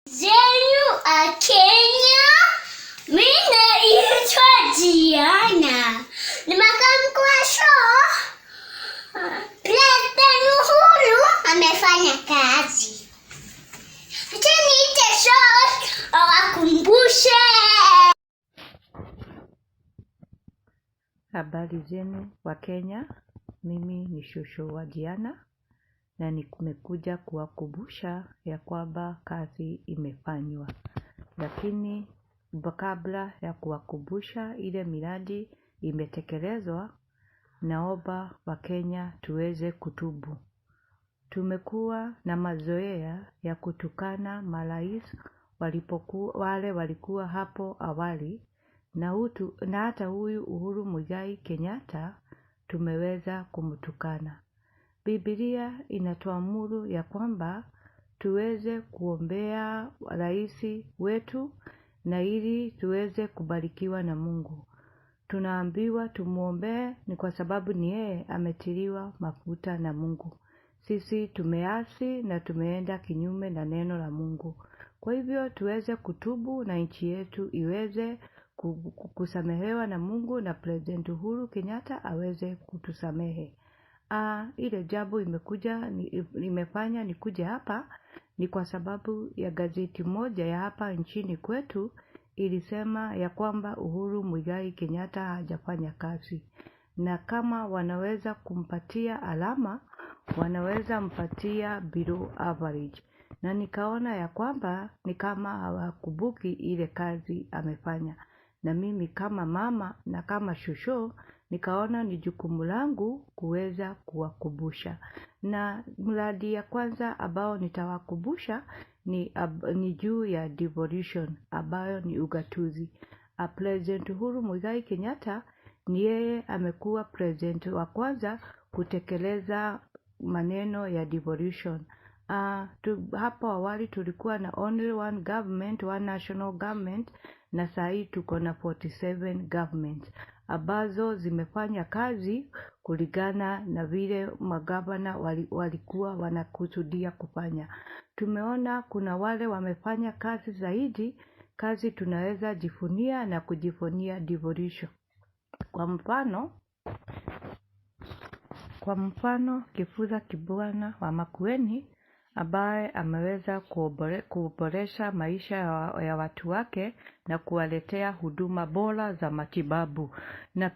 Zenu a Kenya, mimi naitwa Diana. Nimekaa show. President Uhuru amefanya kazi. Acha niite show awakumbushe. Habari zenu wa Kenya, mimi ni shosho wa Diana na nimekuja kuwakumbusha ya kwamba kazi imefanywa. Lakini kabla ya kuwakumbusha ile miradi imetekelezwa, naomba wa Kenya tuweze kutubu. Tumekuwa na mazoea ya kutukana marais wale walikuwa hapo awali na hata huyu Uhuru Muigai Kenyatta tumeweza kumtukana. Biblia inatuamuru ya kwamba tuweze kuombea rais wetu na ili tuweze kubarikiwa na Mungu. Tunaambiwa tumuombee ni kwa sababu ni yeye ametiliwa mafuta na Mungu. Sisi tumeasi na tumeenda kinyume na neno la Mungu. Kwa hivyo tuweze kutubu na nchi yetu iweze kusamehewa na Mungu na President Uhuru Kenyatta aweze kutusamehe. Ile jambo imefanya nikuje hapa ni kwa sababu ya gazeti moja ya hapa nchini kwetu ilisema ya kwamba Uhuru Muigai Kenyatta hajafanya kazi. Na kama wanaweza kumpatia alama, wanaweza mpatia below average. Na nikaona ya kwamba ni kama hawakumbuki ile kazi amefanya. Na mimi kama mama na kama shosho nikaona ni jukumu langu kuweza kuwakumbusha. Na mradi ya kwanza ambao nitawakumbusha ni juu ya devolution ambayo ni ugatuzi. President Uhuru Muigai Kenyatta ni yeye amekuwa president wa kwanza kutekeleza maneno ya devolution. Hapo awali tulikuwa na only one government, one national government, na sahi tuko na 47 governments ambazo zimefanya kazi kulingana na vile magavana walikuwa wanakusudia kufanya. Tumeona kuna wale wamefanya kazi zaidi, kazi tunaweza jivunia na kujivunia devolution. Kwa mfano Kifudha Kibwana wa Makueni ambaye ameweza kuboresha maisha ya watu wake na kuwaletea huduma bora za matibabu. Na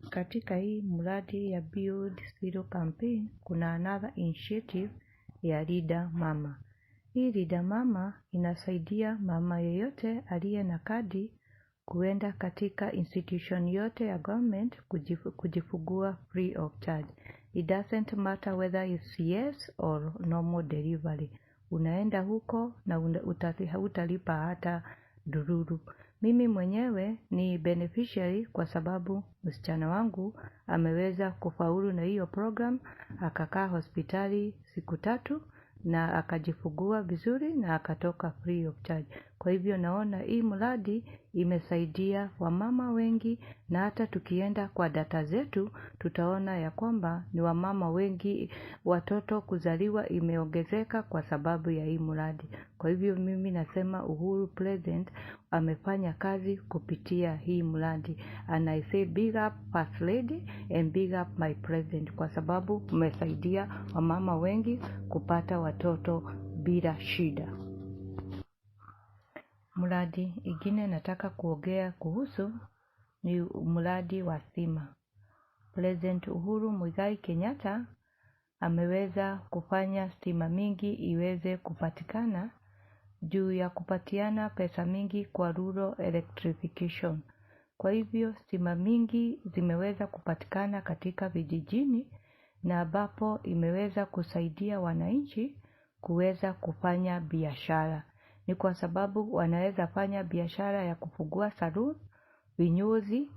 katika hii mradi ya Build Zero campaign kuna another initiative ya Leader Mama. Hii Leader Mama inasaidia mama yeyote aliye na kadi kuenda katika institution yote ya government kujifungua free of charge. It doesn't matter whether it's CS or normal delivery. Unaenda huko na hutalipa hata dururu. Mimi mwenyewe ni beneficiary kwa sababu msichana wangu ameweza kufaulu na hiyo program, akakaa hospitali siku 3 na akajifungua vizuri na akatoka free of charge. Kwa hivyo naona hii mradi imesaidia wamama wengi, na hata tukienda kwa data zetu tutaona ya kwamba ni wamama wengi watoto kuzaliwa imeongezeka kwa sababu ya hii mradi. Kwa hivyo mimi nasema Uhuru President amefanya kazi kupitia hii mradi. And I say big up First Lady and big up my President kwa sababu umesaidia wamama wengi kupata watoto bila shida. Mradi ingine nataka kuongea kuhusu ni mradi wa stima. President Uhuru Muigai Kenyatta ameweza kufanya stima mingi iweze kupatikana juu ya kupatiana pesa mingi kwa rural electrification. Kwa hivyo stima mingi zimeweza kupatikana katika vijijini, na ambapo imeweza kusaidia wananchi kuweza kufanya biashara. Ni kwa sababu wanaweza fanya biashara ya kufungua salon, vinyozi,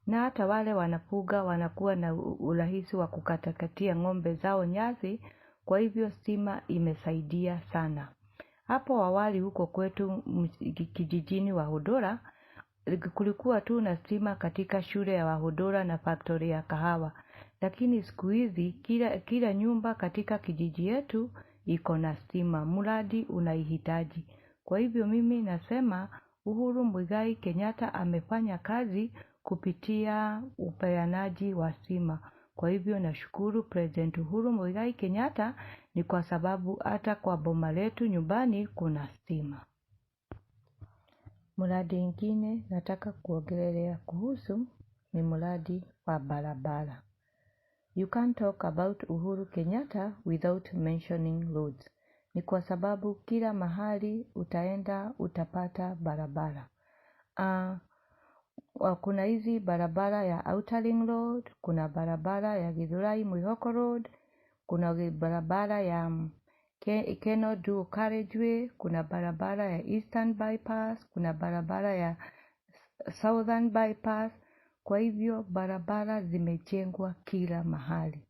na hata wale wanafuga wanakuwa na urahisi wa kukatakatia ng'ombe zao nyasi. Kwa hivyo stima imesaidia sana. Hapo awali huko kwetu kijijini Wahodora kulikuwa tu na stima katika shule ya Wahodora na factory ya kahawa. Lakini siku hizi kila nyumba katika kijiji yetu iko na stima. Mradi unaihitaji. Kwa hivyo mimi nasema Uhuru Muigai Kenyatta amefanya kazi kupitia upeanaji wa stima. Kwa hivyo nashukuru President Uhuru Muigai Kenyatta, ni kwa sababu hata kwa boma letu nyumbani kuna stima. Mradi ingine nataka kuongelea kuhusu ni mradi wa barabara. You can't talk about Uhuru Kenyatta without mentioning roads. Ni kwa sababu kila mahali utaenda utapata barabara. Kuna hizi barabara ya Outer Ring Road, kuna barabara ya Githurai Mwihoko Road, kuna barabara ya Keno Dual Carriageway, kuna barabara ya Eastern Bypass, kuna barabara ya Southern Bypass. Kwa hivyo barabara zimejengwa kila mahali.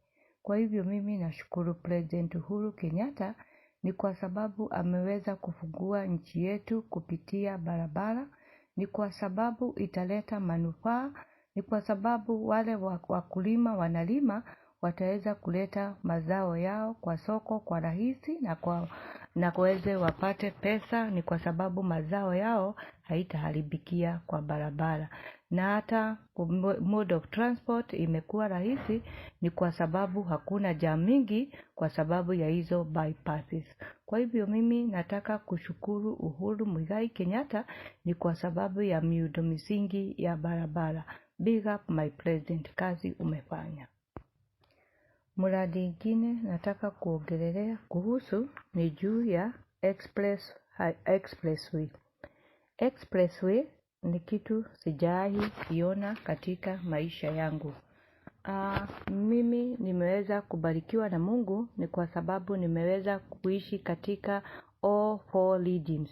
Kwa hivyo mimi nashukuru President Uhuru Kenyatta, ni kwa sababu ameweza kufungua nchi yetu kupitia barabara. Ni kwa sababu italeta manufaa. Ni kwa sababu wale wakulima wanalima wataweza kuleta mazao yao kwa soko kwa rahisi na kuweze wapate pesa. Ni kwa sababu mazao yao haitaharibikia kwa barabara. Na hata mode of transport imekuwa rahisi. Ni kwa sababu hakuna jam mingi kwa sababu ya hizo bypasses. Kwa hivyo mimi nataka kushukuru Uhuru Muigai Kenyatta, ni kwa sababu ya miundo misingi ya barabara. Big up my President, kazi umefanya. Mradi ingine nataka kuongelea kuhusu ni juu ya expressway. Expressway ni kitu sijawahi iona katika maisha yangu. Mimi nimeweza kubarikiwa na Mungu, ni kwa sababu nimeweza kuishi katika all 4 regions.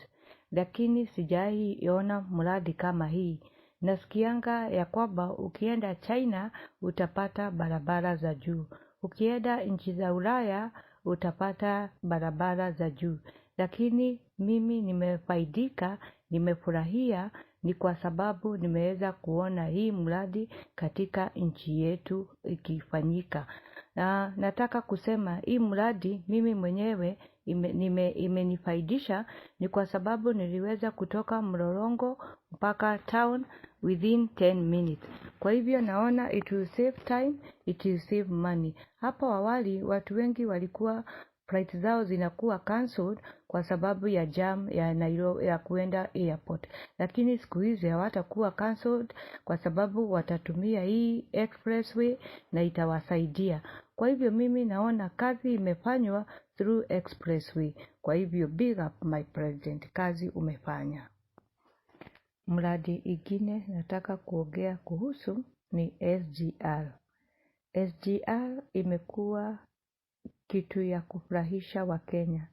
Lakini sijawahi iona mradi kama hii. Nasikianga ya kwamba ukienda China utapata barabara za juu. Ukienda nchi za Ulaya utapata barabara za juu. Lakini mimi nimefaidika, nimefurahia, ni kwa sababu nimeweza kuona hii mradi katika nchi yetu ikifanyika. Na nataka kusema hii mradi mimi mwenyewe imenifaidisha, ni kwa sababu niliweza kutoka Mlolongo mpaka town within 10 minutes. Kwa hivyo naona it will save time, it will save money. Hapo awali watu wengi walikuwa flight zao zinakuwa cancelled kwa sababu ya jam ya Nairobi ya kuenda airport. Lakini siku hizi hawatakuwa cancelled kwa sababu watatumia hii expressway na itawasaidia. Kwa hivyo mimi naona kazi imefanywa through expressway. Kwa hivyo big up my president, kazi umefanya. Mradi ingine nataka kuongea kuhusu ni SGR. SGR imekuwa kitu ya kufurahisha Wakenya.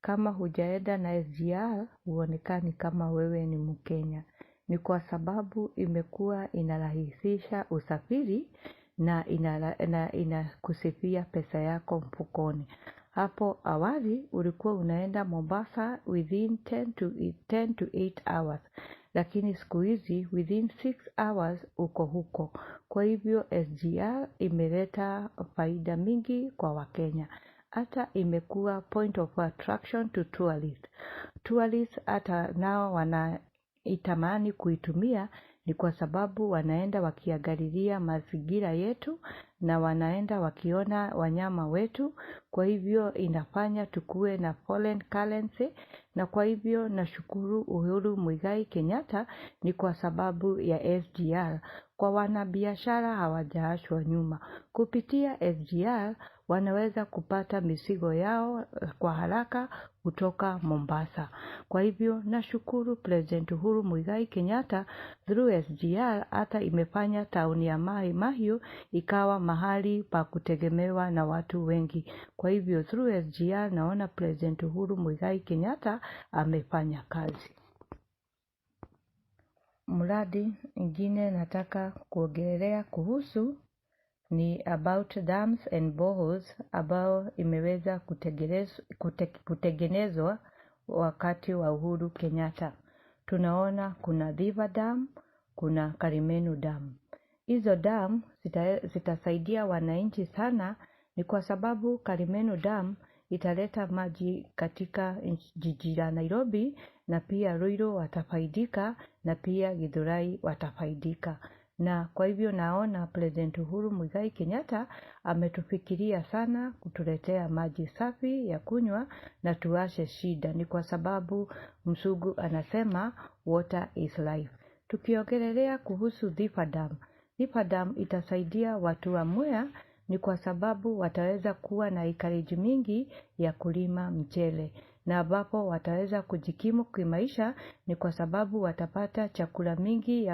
Kama hujaenda na SGR huonekani kama wewe ni Mkenya. Ni kwa sababu imekuwa inarahisisha usafiri na inakusifia pesa yako mfukoni. Hapo awali ulikuwa unaenda Mombasa within 10 to 8 hours. Lakini siku hizi within 6 hours uko huko. Kwa hivyo SGR imeleta faida mingi kwa Wakenya. Hata imekuwa point of attraction to tourists. Tourists hata nao wanaitamani kuitumia ni kwa sababu wanaenda wakiangalilia mazingira yetu na wanaenda wakiona wanyama wetu. Kwa hivyo inafanya tukue na foreign currency, na kwa hivyo nashukuru Uhuru Muigai Kenyatta ni kwa sababu ya SGR. Kwa wanabiashara hawajaachwa nyuma. Kupitia SGR wanaweza kupata mizigo yao kwa haraka kutoka Mombasa. Kwa hivyo nashukuru President Uhuru Muigai Kenyatta through SGR hata imefanya tauni ya Mahiu ikawa mahali pa kutegemewa na watu wengi. Kwa hivyo through SGR naona President Uhuru Muigai Kenyatta amefanya kazi. Mradi ingine nataka kuongelea kuhusu ni about dams and boreholes ambao imeweza kutengenezwa wakati wa Uhuru Kenyatta. Tunaona kuna River Dam, kuna Karimenu Dam. Hizo dam zitasaidia wananchi sana ni kwa sababu Karimenu Dam italeta maji katika jiji la Nairobi na pia Ruiru watafaidika na pia Githurai watafaidika. Na kwa hivyo naona President Uhuru Muigai Kenyatta ametufikiria sana kutuletea maji safi ya kunywa na tuache shida. Ni kwa sababu msugu anasema water is life. Tukiongelelea kuhusu River Dam. River Dam itasaidia watu wa Mwea ni kwa sababu wataweza kuwa na acreage mingi ya kulima mchele. Na ambapo wataweza kujikimu kimaisha ni kwa sababu watapata chakula mingi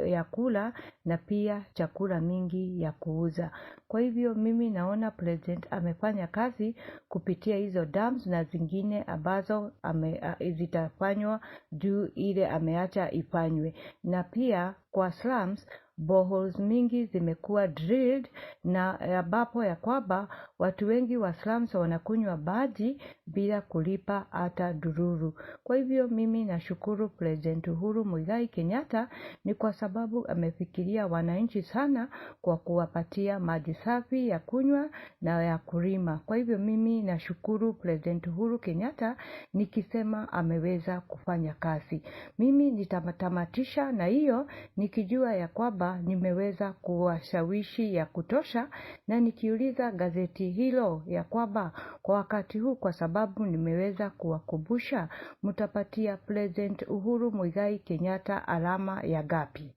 ya kula na pia chakula mingi ya kuuza. Kwa hivyo mimi naona President amefanya kazi kupitia hizo dams na zingine ambazo zitafanywa juu ile ameacha ifanywe. Na pia kwa slums boreholes mingi zimekuwa drilled na ambapo ya kwamba watu wengi wa slums wanakunywa maji bila kulipa hata dururu. Kwa hivyo mimi nashukuru President Uhuru Muigai Kenyatta ni kwa sababu amefikiria wananchi sana kwa kuwapatia maji safi ya kunywa na ya kulima. Kwa hivyo mimi nashukuru President Uhuru Kenyatta nikisema ameweza kufanya kazi. Mimi nitatamatisha na hiyo nikijua ya kwamba nimeweza kuwashawishi ya kutosha na nikiuliza gazeti hilo ya kwamba kwa wakati huu kwa sababu nimeweza kuwakumbusha mtapatia President Uhuru Muigai Kenyatta alama ya ngapi?